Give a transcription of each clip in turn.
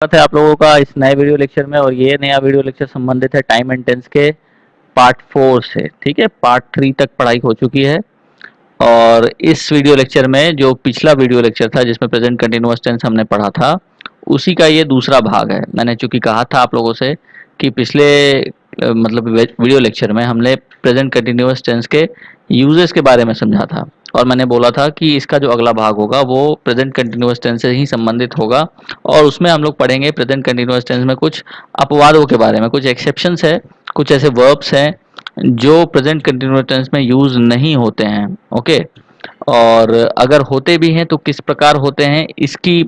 स्वागत है आप लोगों का इस नए वीडियो लेक्चर में। और ये नया वीडियो लेक्चर संबंधित है टाइम एंड टेंस के पार्ट 4 से। ठीक है, पार्ट 3 तक पढ़ाई हो चुकी है। और इस वीडियो लेक्चर में जो पिछला वीडियो लेक्चर था जिसमें प्रेजेंट कंटिन्यूअस टेंस हमने पढ़ा था, उसी का ये दूसरा भाग है। मैंने चूंकि कहा था आप लोगों से कि पिछले मतलब वीडियो लेक्चर में हमने प्रेजेंट कंटिन्यूअस टेंस के यूजेस के बारे में समझा था। और मैंने बोला था कि इसका जो अगला भाग होगा वो प्रेजेंट कंटिन्यूअस टेंस से ही संबंधित होगा। और उसमें हम लोग पढ़ेंगे प्रेजेंट कंटिन्यूअस टेंस में कुछ अपवादों के बारे में, कुछ एक्सेप्शंस है, कुछ ऐसे वर्ब्स हैं जो प्रेजेंट कंटिन्यूअस टेंस में यूज नहीं होते हैं। ओके, और अगर होते भी हैं तो किस प्रकार होते हैं, इसकी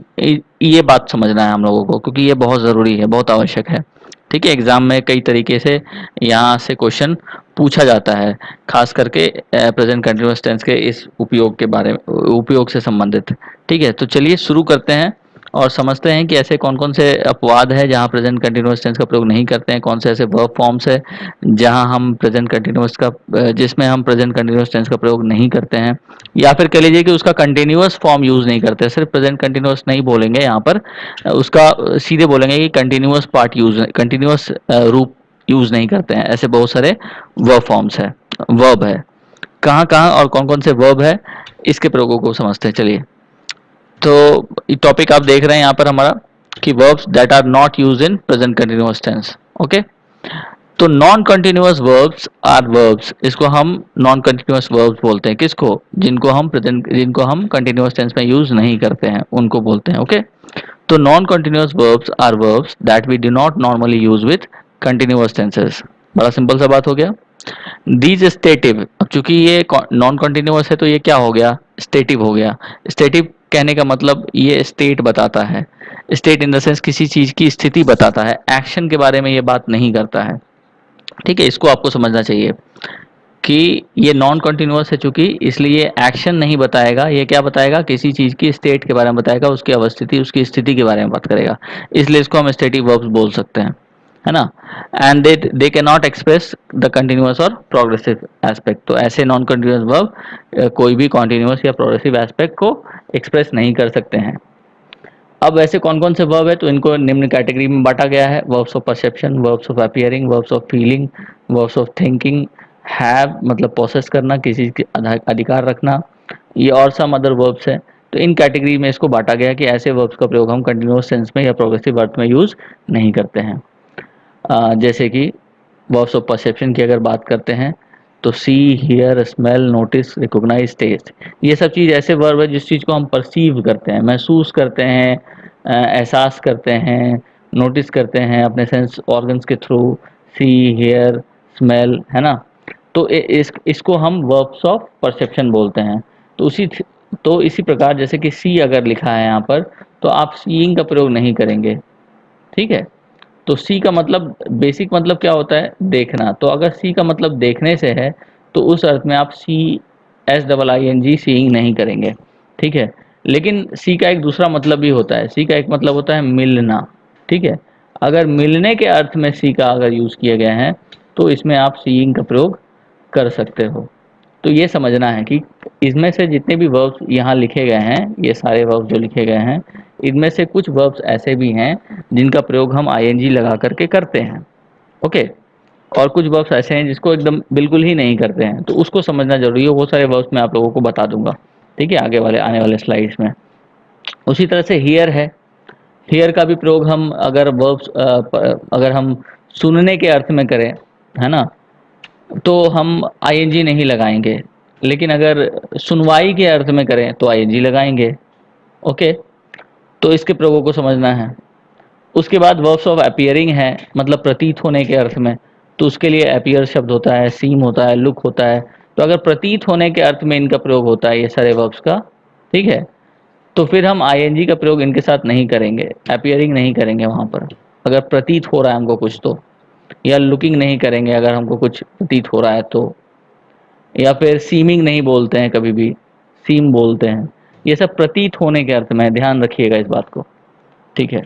ये बात समझना है हम लोगों को, क्योंकि ये बहुत ज़रूरी है, बहुत आवश्यक है। ठीक है, एग्जाम में कई तरीके से यहाँ से क्वेश्चन पूछा जाता है, खास करके प्रेजेंट कंटिन्यूअस टेंस के इस उपयोग के बारे में, उपयोग से संबंधित। ठीक है, तो चलिए शुरू करते हैं और समझते हैं कि ऐसे कौन कौन से अपवाद है जहाँ प्रेजेंट कंटिन्यूअस टेंस का प्रयोग नहीं करते हैं, कौन से ऐसे वर्ब फॉर्म्स है जहाँ हम प्रेजेंट कंटिन्यूअस का जिसमें हम प्रेजेंट कंटिन्यूअस टेंस का प्रयोग नहीं करते हैं, या फिर कह लीजिए कि उसका कंटिन्यूअस फॉर्म यूज नहीं करते। सिर्फ प्रेजेंट कंटिन्यूअस नहीं बोलेंगे यहाँ पर, उसका सीधे बोलेंगे कि कंटिन्यूअस पार्ट यूज, कंटिन्यूअस रूप यूज नहीं करते हैं। ऐसे बहुत सारे वर्ब फॉर्म्स है, वर्ब है। कहाँ कहाँ और कौन कौन से वर्ब है, इसके प्रयोगों को समझते हैं। चलिए, तो टॉपिक आप देख रहे हैं यहाँ पर हमारा कि verbs that are not use in present continuous tense. Okay, तो non continuous verbs are verbs, इसको हम नॉन कंटिन्यूअस वर्ब्स बोलते हैं। किसको? जिनको हम कंटिन्यूअस टेंस में यूज नहीं करते हैं उनको बोलते हैं। ओके, तो non continuous verbs are verbs that we do not normally use with continuous tenses. बड़ा सिंपल सा बात हो गया। दीज स्टेटिव, अब चूंकि ये नॉन कंटिन्यूअस है तो ये क्या हो गया? स्टेटिव हो गया। स्टेटिव कहने का मतलब ये स्टेट बताता है। स्टेट इन द सेंस किसी चीज की स्थिति बताता है, एक्शन के बारे में ये बात नहीं करता है। ठीक है, इसको आपको समझना चाहिए कि ये नॉन कंटिन्यूअस है चूंकि, इसलिए एक्शन नहीं बताएगा। ये क्या बताएगा? किसी चीज की स्टेट के बारे में बताएगा, उसकी अवस्थिति, उसकी स्थिति के बारे में बात करेगा। इसलिए इसको हम स्टेटिव वर्ब्स बोल सकते हैं, है ना। And they can not express the continuous और प्रोग्रेसिव एस्पेक्ट। तो ऐसे नॉन कंटिन्यूअस वर्ब कोई भी कंटिन्यूअस या प्रोग्रेसिव एस्पेक्ट को एक्सप्रेस नहीं कर सकते हैं। अब ऐसे कौन कौन से वर्ब है, तो इनको निम्न कैटेगरी में बांटा गया है: verbs of perception, verbs of appearing, verbs of feeling, verbs of thinking, have मतलब प्रोसेस करना, किसी के अधिकार रखना, ये और सम अदर वर्ब्स है। तो इन कैटेगरी में इसको बांटा गया कि ऐसे वर्ब्स का प्रयोग हम कंटिन्यूअस सेंस में या प्रोग्रेसिव अर्थ में यूज नहीं करते हैं। जैसे कि वर्ब्स ऑफ परसेप्शन की अगर बात करते हैं तो see, hear, smell, notice, recognise, taste, ये सब चीज़ ऐसे वर्ब है जिस चीज़ को हम परसीव करते हैं, महसूस करते हैं, एहसास करते हैं, नोटिस करते हैं अपने सेंस ऑर्गन्स के थ्रू। सी, हियर, स्मेल, है ना। तो इसको हम वर्ब्स ऑफ परसेप्शन बोलते हैं। तो इसी प्रकार जैसे कि सी अगर लिखा है यहाँ पर, तो आप सीइंग का प्रयोग नहीं करेंगे। ठीक है, तो सी का मतलब, बेसिक मतलब क्या होता है? देखना। तो अगर सी का मतलब देखने से है तो उस अर्थ में आप सी, SIING, सीइंग नहीं करेंगे। ठीक है, लेकिन सी का एक दूसरा मतलब भी होता है। सी का एक मतलब होता है मिलना। ठीक है, अगर मिलने के अर्थ में सी का अगर यूज किया गया है तो इसमें आप सीइंग का प्रयोग कर सकते हो। तो ये समझना है कि इसमें से जितने भी वर्ब्स यहाँ लिखे गए हैं, ये सारे वर्ब्स जो लिखे गए हैं, इनमें से कुछ वर्ब्स ऐसे भी हैं जिनका प्रयोग हम ING लगा करके करते हैं। ओके, और कुछ वर्ब्स ऐसे हैं जिसको एकदम बिल्कुल ही नहीं करते हैं, तो उसको समझना जरूरी है। वो सारे वर्ब्स मैं आप लोगों को बता दूंगा, ठीक है, आगे वाले आने वाले स्लाइड्स में। उसी तरह से हियर है। हियर का भी प्रयोग हम अगर वर्ब्स अगर हम सुनने के अर्थ में करें, है ना, तो हम ING नहीं लगाएंगे। लेकिन अगर सुनवाई के अर्थ में करें तो ING लगाएंगे। ओके, तो इसके प्रयोगों को समझना है। उसके बाद वर्ब्स ऑफ अपीयरिंग है, मतलब प्रतीत होने के अर्थ में, तो उसके लिए अपीयर शब्द होता है, सीम होता है, लुक होता है। तो अगर प्रतीत होने के अर्थ में इनका प्रयोग होता है ये सारे वर्ब्स का, ठीक है, तो फिर हम ING का प्रयोग इनके साथ नहीं करेंगे, अपीयरिंग नहीं करेंगे वहां पर अगर प्रतीत हो रहा है हमको कुछ तो, या लुकिंग नहीं करेंगे अगर हमको कुछ प्रतीत हो रहा है तो, या फिर सीमिंग नहीं बोलते हैं कभी भी, सीम बोलते हैं। ये सब प्रतीत होने के अर्थ में, ध्यान रखिएगा इस बात को। ठीक है,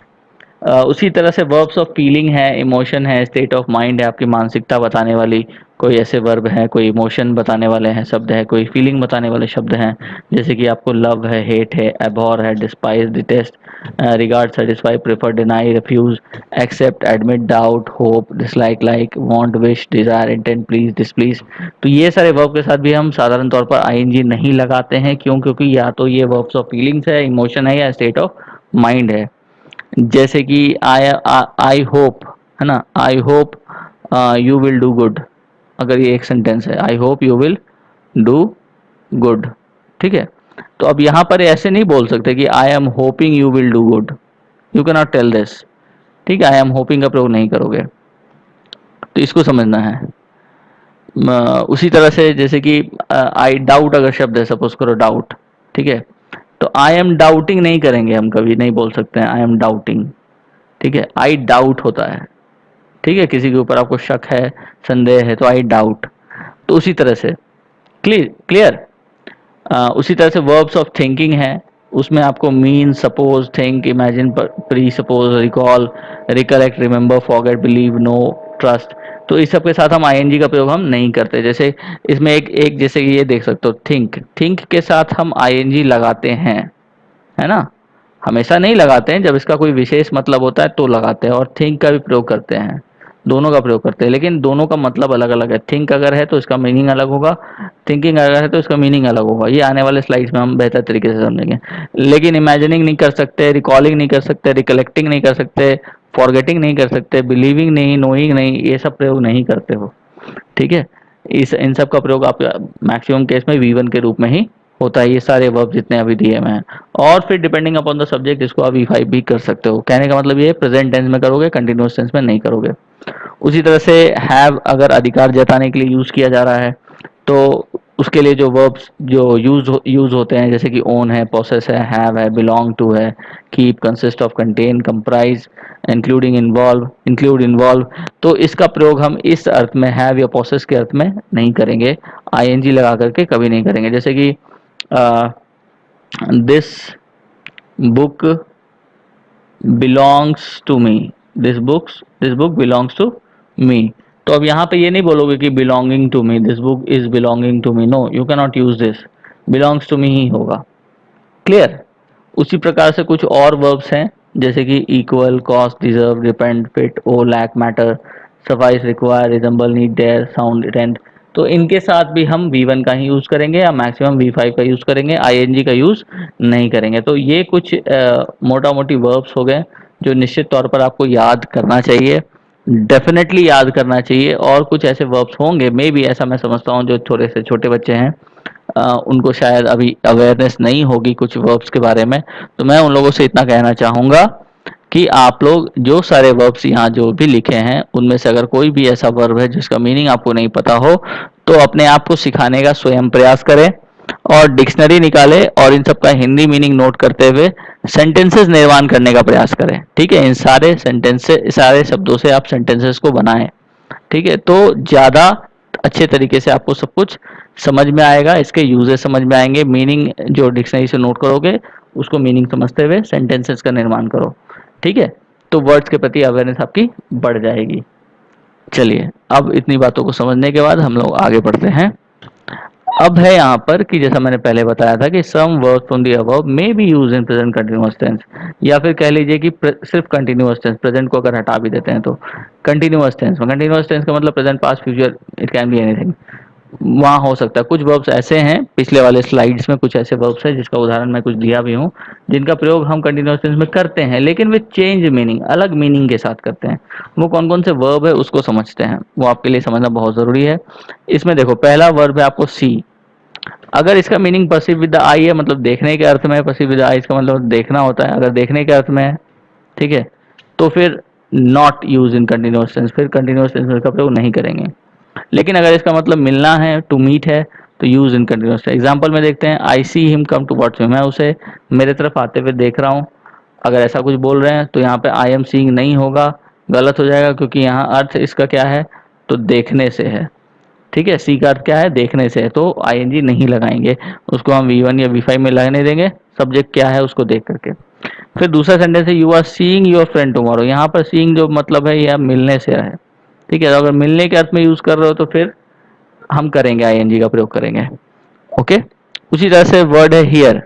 उसी तरह से वर्ब्स ऑफ फीलिंग है, इमोशन है, स्टेट ऑफ माइंड है, आपकी मानसिकता बताने वाली कोई ऐसे वर्ब हैं, कोई इमोशन बताने वाले हैं शब्द है, कोई फीलिंग बताने वाले शब्द हैं, जैसे कि आपको लव है, हेट है, एबॉर है, despise, detest, regard, satisfy, prefer, deny, refuse, accept, admit, doubt, hope, dislike, like, want, wish, desire, intent, please, displease. तो ये सारे वर्ब के साथ भी हम साधारण तौर पर आईएनजी नहीं लगाते हैं। क्यों? क्योंकि या तो ये वर्ब्स ऑफ फीलिंग्स है, इमोशन है, या स्टेट ऑफ माइंड है। जैसे कि आई होप, है ना, I hope you will do good. अगर ये एक सेंटेंस है, I hope you will do good, ठीक है। तो अब यहाँ पर ऐसे नहीं बोल सकते कि I am hoping you will do good, you can not tell this, ठीक है। आई एम होपिंग का प्रयोग नहीं करोगे, तो इसको समझना है। उसी तरह से जैसे कि आई डाउट अगर शब्द है, सपोज करो डाउट, ठीक है, तो आई एम डाउटिंग नहीं करेंगे, हम कभी नहीं बोल सकते हैं आई एम डाउटिंग, ठीक है। आई डाउट होता है, ठीक है, किसी के ऊपर आपको शक है, संदेह है, तो आई डाउट। तो उसी तरह से क्लियर क्लियर। उसी तरह से वर्ब्स ऑफ थिंकिंग है, उसमें आपको mean, suppose, think, imagine, presuppose, recall, recollect, remember, forget, believe, know, trust. तो इस सब के साथ हम आईएनजी का प्रयोग हम नहीं करते। जैसे इसमें एक एक जैसे ये देख सकते हो, थिंक, थिंक के साथ हम आईएनजी लगाते हैं, है ना। हमेशा नहीं लगाते हैं, जब इसका कोई विशेष मतलब होता है तो लगाते हैं, और थिंक का भी प्रयोग करते हैं, दोनों का प्रयोग करते हैं, लेकिन दोनों का मतलब अलग अलग है। थिंक अगर है तो इसका मीनिंग अलग होगा, थिंकिंग अगर है तो इसका मीनिंग अलग होगा। ये आने वाले स्लाइड्स में हम बेहतर तरीके से समझेंगे। लेकिन इमेजिनिंग नहीं कर सकते, रिकॉलिंग नहीं कर सकते, रिकलेक्टिंग नहीं कर सकते, फॉरगेटिंग नहीं कर सकते, बिलीविंग नहीं, नोइंग नहीं, ये सब प्रयोग नहीं करते हो, ठीक है। इस इन सब का प्रयोग आप मैक्सिमम केस में V1 के रूप में ही होता है, ये सारे वर्ब जितने अभी दिए हुए हैं। और फिर डिपेंडिंग अपॉन द सब्जेक्ट इसको आप V5 भी कर सकते हो। कहने का मतलब ये प्रेजेंट टेंस में करोगे, कंटिन्यूअस टेंस में नहीं करोगे। उसी तरह से हैव अगर अधिकार जताने के लिए यूज किया जा रहा है, तो उसके लिए जो वर्ब्स जो यूज होते हैं, जैसे कि ओन है, पोसेस है, हैव है, बिलोंग टू है, keep, consist of, contain, comprise, including, involve, include, involve. तो इसका प्रयोग हम इस अर्थ में, हैव या पोसेस के अर्थ में नहीं करेंगे, आईएनजी लगा करके कभी नहीं करेंगे। जैसे कि this book belongs to me, this book belongs to me. तो अब यहाँ पे ये नहीं बोलोगे कि belonging to me, this book is belonging to me, no, you can not use this, belongs to me ही होगा, क्लियर। उसी प्रकार से कुछ और वर्ब्स हैं, जैसे कि equal, cost, deserve, depend, fit, owe, lack, matter, suffice, require, resemble, need, dare, sound, tend. तो इनके साथ भी हम V1 का ही यूज करेंगे, या मैक्सिमम V5 का यूज करेंगे, आईएनजी का यूज नहीं करेंगे। तो ये कुछ मोटा मोटी वर्ब्स हो गए जो निश्चित तौर पर आपको याद करना चाहिए, डेफिनेटली याद करना चाहिए। और कुछ ऐसे वर्ब्स होंगे, मे बी ऐसा मैं समझता हूँ, जो थोड़े से छोटे बच्चे हैं उनको शायद अभी अवेयरनेस नहीं होगी कुछ वर्ब्स के बारे में। तो मैं उन लोगों से इतना कहना चाहूँगा कि आप लोग जो सारे वर्ब्स यहाँ जो भी लिखे हैं, उनमें से अगर कोई भी ऐसा वर्ब है जिसका मीनिंग आपको नहीं पता हो, तो अपने आप को सिखाने का स्वयं प्रयास करें, और डिक्शनरी निकाले, और इन सब का हिंदी मीनिंग नोट करते हुए सेंटेंसेस निर्माण करने का प्रयास करें, ठीक है। इन सारे सेंटेंसेस, सारे शब्दों से आप सेंटेंसेस को बनाएं, ठीक है। तो ज़्यादा अच्छे तरीके से आपको सब कुछ समझ में आएगा, इसके यूजेस समझ में आएंगे, मीनिंग जो डिक्शनरी से नोट करोगे उसको मीनिंग समझते हुए सेंटेंसेस का निर्माण करो, ठीक है। तो वर्ड्स के प्रति अवेयरनेस आपकी बढ़ जाएगी। चलिए, अब इतनी बातों को समझने के बाद हम लोग आगे बढ़ते हैं। अब है यहाँ पर कि जैसा मैंने पहले बताया था कि some verbs from the above may be use in present continuous tense, या फिर कह लीजिए कि सिर्फ कंटिन्यूअस टेंस, प्रेजेंट को अगर हटा भी देते हैं तो कंटिन्यूअस टेंस में, कंटिन्यूअस टेंस का मतलब present, past, future, it can be anything, वहाँ हो सकता है। कुछ वर्ब्स ऐसे हैं, पिछले वाले स्लाइड्स में कुछ ऐसे वर्ब्स हैं जिसका उदाहरण मैं कुछ दिया भी हूँ, जिनका प्रयोग हम कंटिन्यूअस टेंस में करते हैं, लेकिन वे चेंज मीनिंग, अलग मीनिंग के साथ करते हैं। वो कौन कौन से वर्ब है उसको समझते हैं, वो आपके लिए समझना बहुत जरूरी है। इसमें देखो, पहला वर्ब है आपको सी। अगर इसका मीनिंग परसीव विद द आई है, मतलब देखने के अर्थ में, परसीव विद द आई इसका मतलब देखना होता है, अगर देखने के अर्थ में है, ठीक है, तो फिर not use in continuous tense, फिर कंटिन्यूअस टेंस में इसका प्रयोग नहीं करेंगे। लेकिन अगर इसका मतलब मिलना है, टू मीट है, तो use in continuous tense. Example में देखते हैं, आई see him come towards me, मैं उसे मेरे तरफ आते हुए देख रहा हूँ। अगर ऐसा कुछ बोल रहे हैं तो यहाँ पे आई एम सीइंग नहीं होगा, गलत हो जाएगा, क्योंकि यहाँ अर्थ इसका क्या है, तो देखने से है, ठीक है। सी का अर्थ क्या है, देखने से है, तो आईएनजी नहीं लगाएंगे, उसको हम V1 या V5 में लगाने देंगे, सब्जेक्ट क्या है उसको देख करके। फिर दूसरा सेंटेंस है you are seeing your friend tomorrow. यहाँ पर सीइंग जो मतलब है यह मिलने से है, ठीक है। अगर मिलने के अर्थ में यूज कर रहे हो तो फिर हम करेंगे आईएनजी का प्रयोग करेंगे, ओके। उसी तरह से वर्ड है हियर।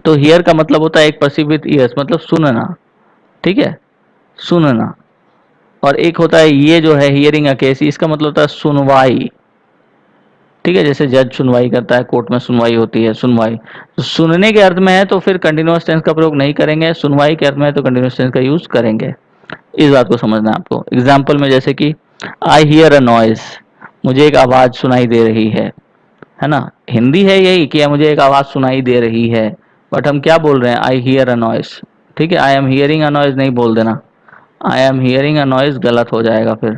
तो हियर का मतलब होता है एक परसीव विद ईयर्स, मतलब सुनना, ठीक है, सुनना। और एक होता है ये जो है हियरिंग अ केस, इसका मतलब होता है सुनवाई, ठीक है। जैसे जज सुनवाई करता है, कोर्ट में सुनवाई होती है, सुनवाई। तो सुनने के अर्थ में है तो फिर कंटिन्यूअस टेंस का प्रयोग नहीं करेंगे, सुनवाई के अर्थ में है तो कंटिन्यूअस टेंस का यूज करेंगे। इस बात को समझना है आपको। एग्जाम्पल में जैसे कि आई हियर अ नॉइस, मुझे एक आवाज सुनाई दे रही है ना। हिंदी है यही कि मुझे एक आवाज सुनाई दे रही है, बट हम क्या बोल रहे हैं, आई हियर अ नॉइस, ठीक है। I am hearing a noise नहीं बोल देना, I am hearing a noise गलत हो जाएगा फिर,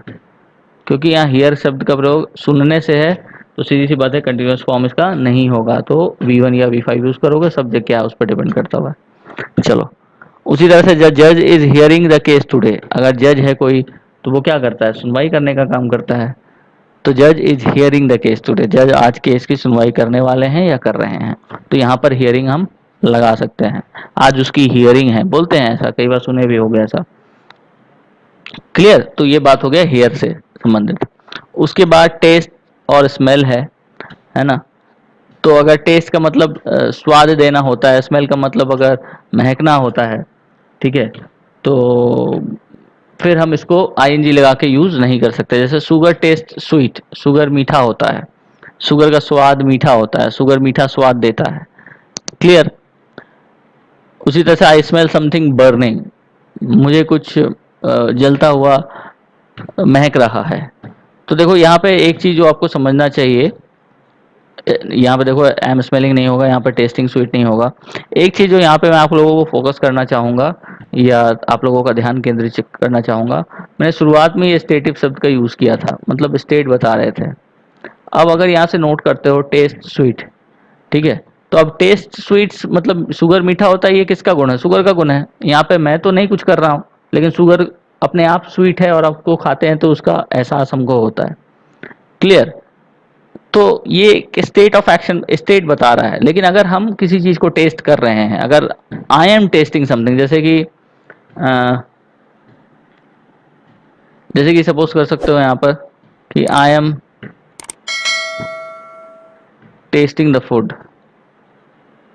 क्योंकि यहाँ हियर शब्द का प्रयोग सुनने से है, तो सीधी सी बात है कंटिन्यूअस फॉर्म इसका नहीं होगा। तो V1 या V5 यूज करोगे, सब्जेक्ट क्या है उस पर डिपेंड करता हुआ। चलो, उसी तरह से जज is hearing the case today, अगर जज है कोई तो वो क्या करता है, सुनवाई करने का काम करता है। तो जज is hearing the case today, जज आज केस की सुनवाई करने वाले हैं या कर रहे हैं। तो यहाँ पर हियरिंग हम लगा सकते हैं, आज उसकी हियरिंग है, बोलते हैं ऐसा, कई बार सुने भी हो गया ऐसा। क्लियर। तो ये बात हो गया हेयर से संबंधित। उसके बाद टेस्ट और स्मेल है ना। तो अगर टेस्ट का मतलब स्वाद देना होता है, स्मेल का मतलब अगर महकना होता है, ठीक है, तो फिर हम इसको आईएनजी लगा के यूज नहीं कर सकते। जैसे शुगर टेस्ट स्वीट, शुगर मीठा होता है, शुगर का स्वाद मीठा होता है, शुगर मीठा स्वाद देता है। क्लियर। उसी तरह से आई स्मेल समथिंग बर्निंग, मुझे कुछ जलता हुआ महक रहा है। तो देखो यहाँ पे एक चीज जो आपको समझना चाहिए, यहाँ पे देखो आई एम स्मेलिंग नहीं होगा, यहाँ पे टेस्टिंग स्वीट नहीं होगा। एक चीज जो यहाँ पे मैं आप लोगों को फोकस करना चाहूंगा या आप लोगों का ध्यान केंद्रित करना चाहूंगा, मैंने शुरुआत में ये स्टेटिव शब्द का यूज किया था, मतलब स्टेट बता रहे थे। अब अगर यहाँ से नोट करते हो टेस्ट स्वीट, ठीक है, तो अब टेस्ट स्वीट्स मतलब शुगर मीठा होता है, ये किसका गुण है, शुगर का गुण है। यहाँ पे मैं तो नहीं कुछ कर रहा हूँ, लेकिन शुगर अपने आप स्वीट है और आपको खाते हैं तो उसका एहसास हमको होता है। क्लियर। तो ये स्टेट ऑफ एक्शन स्टेट बता रहा है। लेकिन अगर हम किसी चीज को टेस्ट कर रहे हैं, अगर आई एम टेस्टिंग समथिंग, जैसे कि सपोज कर सकते हो यहाँ पर कि I M testing the food,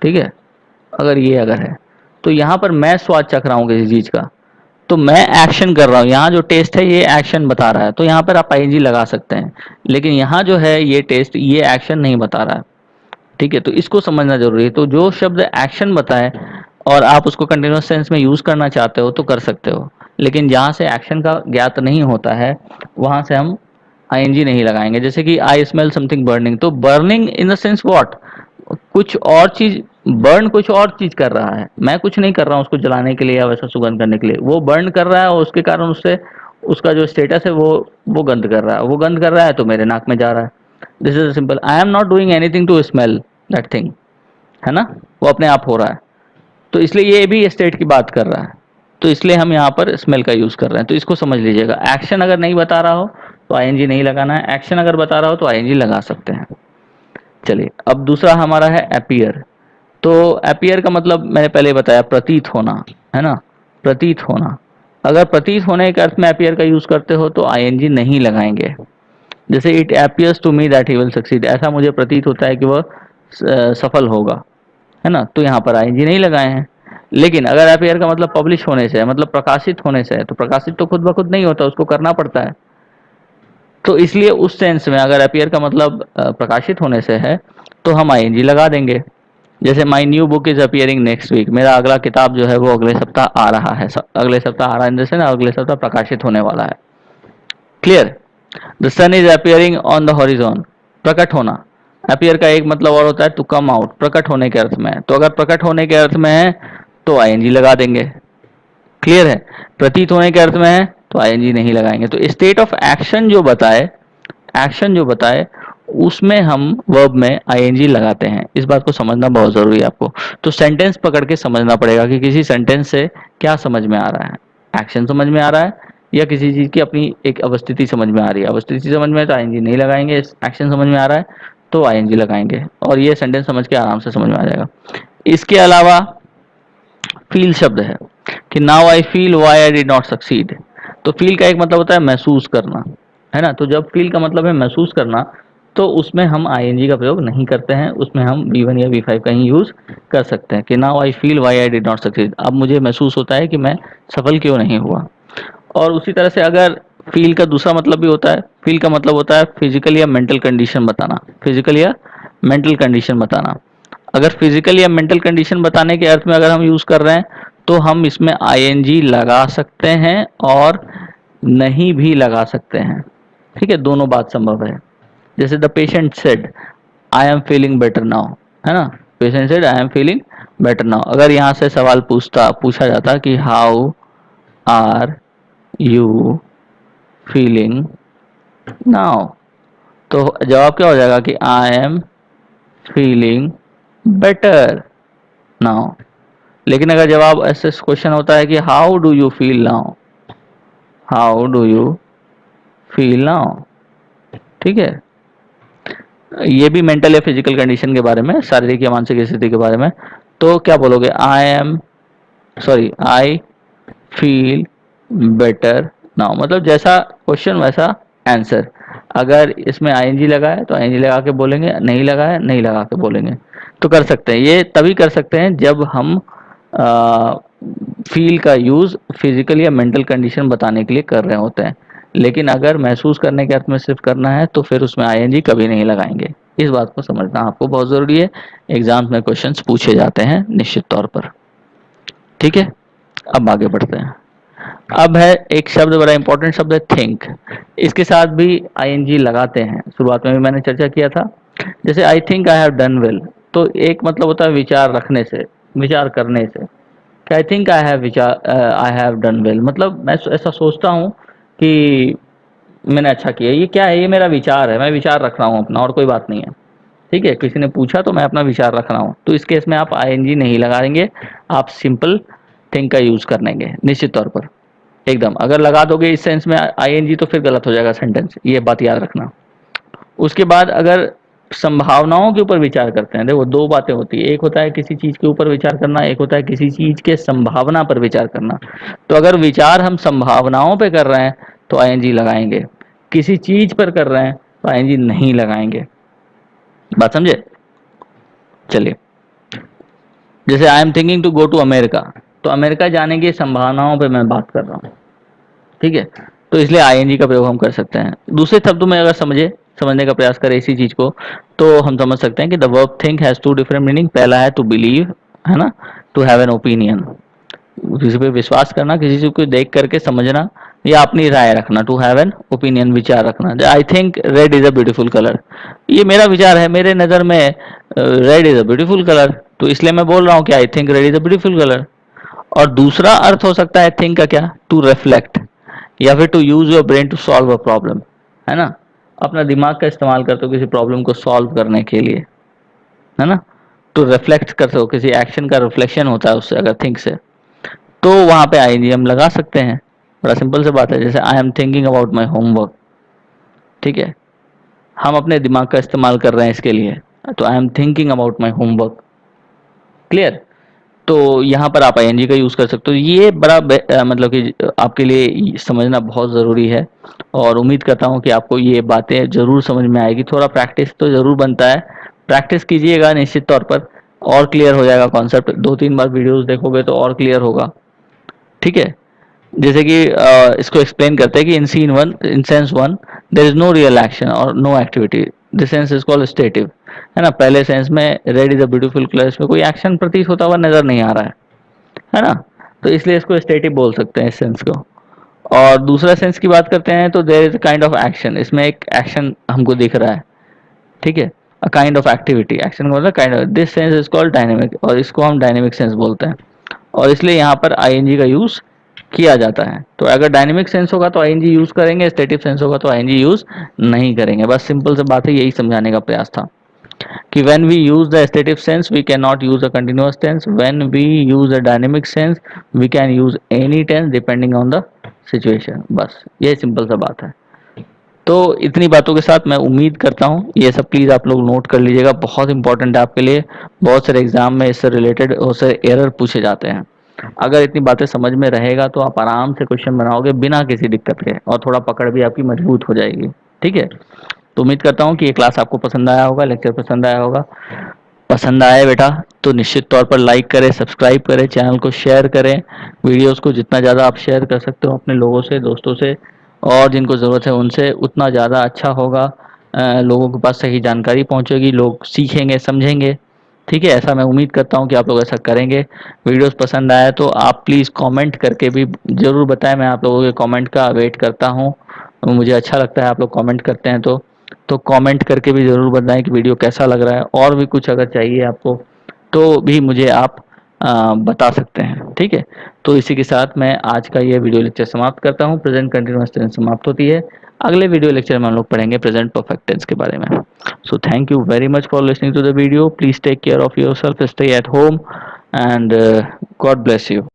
ठीक है, अगर है तो यहाँ पर मैं स्वाद चख रहा हूँ किसी चीज का, तो मैं एक्शन कर रहा हूँ। यहाँ जो टेस्ट है ये एक्शन बता रहा है, तो यहाँ पर आप आईएनजी लगा सकते हैं। लेकिन यहाँ जो है ये टेस्ट, ये एक्शन नहीं बता रहा है, ठीक है। तो इसको समझना जरूरी है। तो जो शब्द एक्शन बताए और आप उसको कंटिन्यूअस सेंस में यूज करना चाहते हो तो कर सकते हो, लेकिन जहाँ से एक्शन का ज्ञात नहीं होता है वहां से हम आईएनजी नहीं लगाएंगे। जैसे कि आई स्मेल समथिंग बर्निंग, तो burning in the sense what, कुछ और चीज, बर्न कुछ और चीज कर रहा है, मैं कुछ नहीं कर रहा हूँ उसको जलाने के लिए या वैसा सुगंध करने के लिए, वो बर्न कर रहा है और उसके कारण उससे उसका जो स्टेटस है वो गंध कर रहा है, वो गंध कर रहा है तो मेरे नाक में जा रहा है। This is simple, I am not doing anything to smell that thing, है ना, वो अपने आप हो रहा है। तो इसलिए ये भी स्टेट की बात कर रहा है, तो इसलिए हम यहाँ पर स्मेल का यूज कर रहे हैं। तो इसको समझ लीजिएगा, एक्शन अगर नहीं बता रहा हो तो आईएनजी नहीं लगाना है, एक्शन अगर बता रहा हो तो आईएनजी लगा सकते हैं। चलिए, अब दूसरा हमारा है अपीयर। तो अपीयर का मतलब मैंने पहले बताया, प्रतीत होना, है ना, प्रतीत होना। अगर प्रतीत होने के अर्थ में अपीयर का यूज करते हो तो आईएनजी नहीं लगाएंगे। जैसे it appears to me that he will succeed, ऐसा मुझे प्रतीत होता है कि वह सफल होगा, है ना, तो यहाँ पर आईएनजी नहीं लगाए हैं। लेकिन अगर अपीयर का मतलब पब्लिश होने से है, मतलब प्रकाशित होने से है, तो प्रकाशित तो खुद ब खुद नहीं होता, उसको करना पड़ता है। तो इसलिए उस सेंस में अगर अपीयर का मतलब प्रकाशित होने से है तो हम आईएनजी लगा देंगे। जैसे my new book is appearing next week, मेरा अगला किताब जो है वो अगले सप्ताह आ रहा है, अगले सप्ताह आ रहा है जैसे ना, अगले सप्ताह प्रकाशित होने वाला है। Clear. The sun is appearing on the horizon, प्रकट होना। अपियर का एक मतलब और होता है टू कम आउट, प्रकट होने के अर्थ में है। तो अगर प्रकट होने के अर्थ में है तो आईएनजी लगा देंगे। क्लियर है। प्रतीत होने के अर्थ में है तो आईएनजी नहीं लगाएंगे। तो स्टेट ऑफ एक्शन जो बताए, एक्शन जो बताए उसमें हम वर्ब में आईएनजी लगाते हैं। इस बात को समझना बहुत जरूरी है आपको। तो सेंटेंस पकड़ के समझना पड़ेगा कि किसी सेंटेंस से क्या समझ में आ रहा है, एक्शन समझ में आ रहा है या किसी चीज की अपनी एक अवस्थिति समझ में आ रही है। अवस्थिति समझ में है तो आईएनजी नहीं लगाएंगे, एक्शन समझ में आ रहा है तो आईएनजी लगाएंगे, और ये सेंटेंस समझ के आराम से समझ में आ जाएगा। इसके अलावा फील शब्द है कि now I feel why I did not succeed. तो फील का एक मतलब होता है महसूस करना, है ना। तो जब फील का मतलब है महसूस करना, तो उसमें हम आईएनजी का प्रयोग नहीं करते हैं, उसमें हम V1 या V5 का ही यूज कर सकते हैं कि now I feel why I did not succeed, अब मुझे महसूस होता है कि मैं सफल क्यों नहीं हुआ। और उसी तरह से अगर फील का दूसरा मतलब भी होता है, फील का मतलब होता है फिजिकल या मेंटल कंडीशन बताना, फिजिकल या मेंटल कंडीशन बताना। अगर फिजिकल या मेंटल कंडीशन बताने के अर्थ में अगर हम यूज कर रहे हैं, तो हम इसमें आईएनजी लगा सकते हैं और नहीं भी लगा सकते हैं, ठीक है, दोनों बात संभव है। जैसे the patient said I am feeling better now, है ना, patient said I am feeling better now. अगर यहाँ से सवाल पूछा जाता कि how are you feeling now, तो जवाब क्या हो जाएगा कि I am feeling better now. लेकिन अगर जवाब ऐसे क्वेश्चन होता है कि how do you feel now, how do you feel now, ठीक है, ये भी मेंटल या फिजिकल कंडीशन के बारे में, शारीरिक या मानसिक स्थिति के बारे में। तो क्या बोलोगे, आई फील बेटर नाउ, मतलब जैसा क्वेश्चन वैसा आंसर। अगर इसमें आईएनजी लगा है तो आईएनजी लगा के बोलेंगे, नहीं लगा है नहीं लगा के बोलेंगे। तो कर सकते हैं, ये तभी कर सकते हैं जब हम फील का यूज फिजिकल या मेंटल कंडीशन बताने के लिए कर रहे होते हैं। लेकिन अगर महसूस करने के अर्थ में सिर्फ करना है तो फिर उसमें आईएनजी कभी नहीं लगाएंगे। इस बात को समझना आपको बहुत जरूरी है, एग्जाम्स में क्वेश्चंस पूछे जाते हैं निश्चित तौर पर, ठीक है। अब आगे बढ़ते हैं। अब है एक शब्द, बड़ा इंपॉर्टेंट शब्द है थिंक। इसके साथ भी आईएनजी लगाते हैं, शुरुआत में भी मैंने चर्चा किया था। जैसे I think I have done well, तो एक मतलब होता है विचार रखने से, विचार करने से। I think I have done well, मतलब मैं ऐसा सोचता हूँ कि मैंने अच्छा किया। ये क्या है, ये मेरा विचार है, मैं विचार रख रहा हूँ अपना, और कोई बात नहीं है, ठीक है। किसी ने पूछा तो मैं अपना विचार रख रहा हूँ, तो इस केस में आप आईएनजी नहीं लगाएंगे, आप सिंपल थिंक का यूज कर लेंगे निश्चित तौर पर एकदम। अगर लगा दोगे इस सेंस में आईएनजी तो फिर गलत हो जाएगा सेंटेंस, ये बात याद रखना। उसके बाद अगर संभावनाओं के ऊपर विचार करते हैं, देखो दो बातें होती है, एक होता है किसी चीज के ऊपर विचार करना, एक होता है किसी चीज के संभावना पर विचार करना। तो अगर विचार हम संभावनाओं पे कर रहे हैं तो आईएनजी लगाएंगे, किसी चीज पर कर रहे हैं तो आईएनजी नहीं लगाएंगे। बात समझे? चलिए, जैसे I am thinking to go to America, तो अमेरिका जाने की संभावनाओं पे मैं बात कर रहा हूँ, ठीक है। तो इसलिए आईएनजी का प्रयोग हम कर सकते हैं। दूसरे शब्दों में अगर समझने का प्रयास करें इसी चीज को, तो हम समझ सकते हैं कि the verb think has two different meaning. पहला है टू बिलीव, है ना, टू हैव एन ओपिनियन, किसी पे विश्वास करना, किसी चीज को देख करके समझना या अपनी राय रखना, टू हैव एन ओपिनियन, विचार रखना। I think red is a beautiful colour, ये मेरा विचार है, मेरे नजर में red is a beautiful colour, तो इसलिए मैं बोल रहा हूँ कि I think red is a beautiful colour. और दूसरा अर्थ हो सकता है थिंक का क्या, टू रिफ्लेक्ट, या फिर to use your brain to solve a problem, है ना, अपना दिमाग का इस्तेमाल करते हो किसी प्रॉब्लम को सॉल्व करने के लिए, है ना। टू रिफ्लेक्ट करते हो, किसी एक्शन का रिफ्लेक्शन होता है उससे, अगर थिंक से, तो वहां पे आईएनजी हम लगा सकते हैं। बड़ा सिंपल सी बात है, जैसे I am thinking about my homework, ठीक है, हम अपने दिमाग का इस्तेमाल कर रहे हैं इसके लिए, तो आई am thinking about my homework, clear. तो यहाँ पर आप आईएनजी का यूज कर सकते हो। ये बड़ा मतलब कि आपके लिए समझना बहुत जरूरी है, और उम्मीद करता हूँ कि आपको ये बातें जरूर समझ में आएगी। थोड़ा प्रैक्टिस तो जरूर बनता है, प्रैक्टिस कीजिएगा निश्चित तौर पर, और क्लियर हो जाएगा कॉन्सेप्ट। 2-3 बार वीडियोस देखोगे तो और क्लियर होगा, ठीक है। जैसे कि इसको एक्सप्लेन करते हैं कि in sense one there is no real action और no activity, this sense is called stative, है ना। पहले सेंस में red is a beautiful colour, इसमें कोई एक्शन प्रतीत होता हुआ नजर नहीं आ रहा है ना, तो इसलिए इसको स्टेटिव बोल सकते हैं इस सेंस को। और दूसरा सेंस की बात करते हैं तो there is a kind of action, इसमें एक एक्शन हमको दिख रहा है, ठीक है, a kind of activity, action का मतलब kind of, this sense is called dynamic, और इसको हम डायनेमिक सेंस बोलते हैं, और इसलिए यहाँ पर आईएनजी का यूज किया जाता है। तो अगर डायनेमिक सेंस होगा तो आईएनजी यूज करेंगे, स्टेटिव सेंस होगा तो आईएनजी यूज नहीं करेंगे। बस सिंपल सी बात है, यही समझाने का प्रयास था कि when we use the stative sense we cannot use a continuous tense, when we use a dynamic sense we can use any tense depending on the situation। बस ये सिंपल सा बात है। तो इतनी बातों के साथ मैं उम्मीद करता हूँ ये सब प्लीज आप लोग नोट कर लीजिएगा, बहुत इंपॉर्टेंट है आपके लिए। बहुत सारे एग्जाम में इससे रिलेटेड बहुत सारे एरर पूछे जाते हैं, अगर इतनी बातें समझ में रहेगा तो आप आराम से क्वेश्चन बनाओगे बिना किसी दिक्कत के, और थोड़ा पकड़ भी आपकी मजबूत हो जाएगी। ठीक है, तो उम्मीद करता हूँ कि ये क्लास आपको पसंद आया होगा, लेक्चर पसंद आया होगा। पसंद आए बेटा तो निश्चित तौर पर लाइक करें, सब्सक्राइब करें, चैनल को शेयर करें, वीडियोस को जितना ज़्यादा आप शेयर कर सकते हो अपने लोगों से, दोस्तों से, और जिनको ज़रूरत है उनसे, उतना ज़्यादा अच्छा होगा। लोगों के पास सही जानकारी पहुंचेगी, लोग सीखेंगे, समझेंगे। ठीक है, ऐसा मैं उम्मीद करता हूँ कि आप लोग ऐसा करेंगे। वीडियोस पसंद आया तो आप प्लीज़ कमेंट करके भी ज़रूर बताएं, मैं आप लोगों के कमेंट का वेट करता हूँ। मुझे अच्छा लगता है आप लोग कमेंट करते हैं तो कमेंट करके भी ज़रूर बताएं कि वीडियो कैसा लग रहा है, और भी कुछ अगर चाहिए आपको तो भी मुझे आप बता सकते हैं। ठीक है, तो इसी के साथ मैं आज का ये वीडियो लेक्चर समाप्त करता हूँ। प्रेजेंट कंटिन्यूअस टेंस समाप्त होती है। अगले वीडियो लेक्चर में हम लोग पढ़ेंगे प्रेजेंट परफेक्ट टेंस के बारे में। So thank you very much for listening to the video. Please take care of your self, stay at home, and God bless you.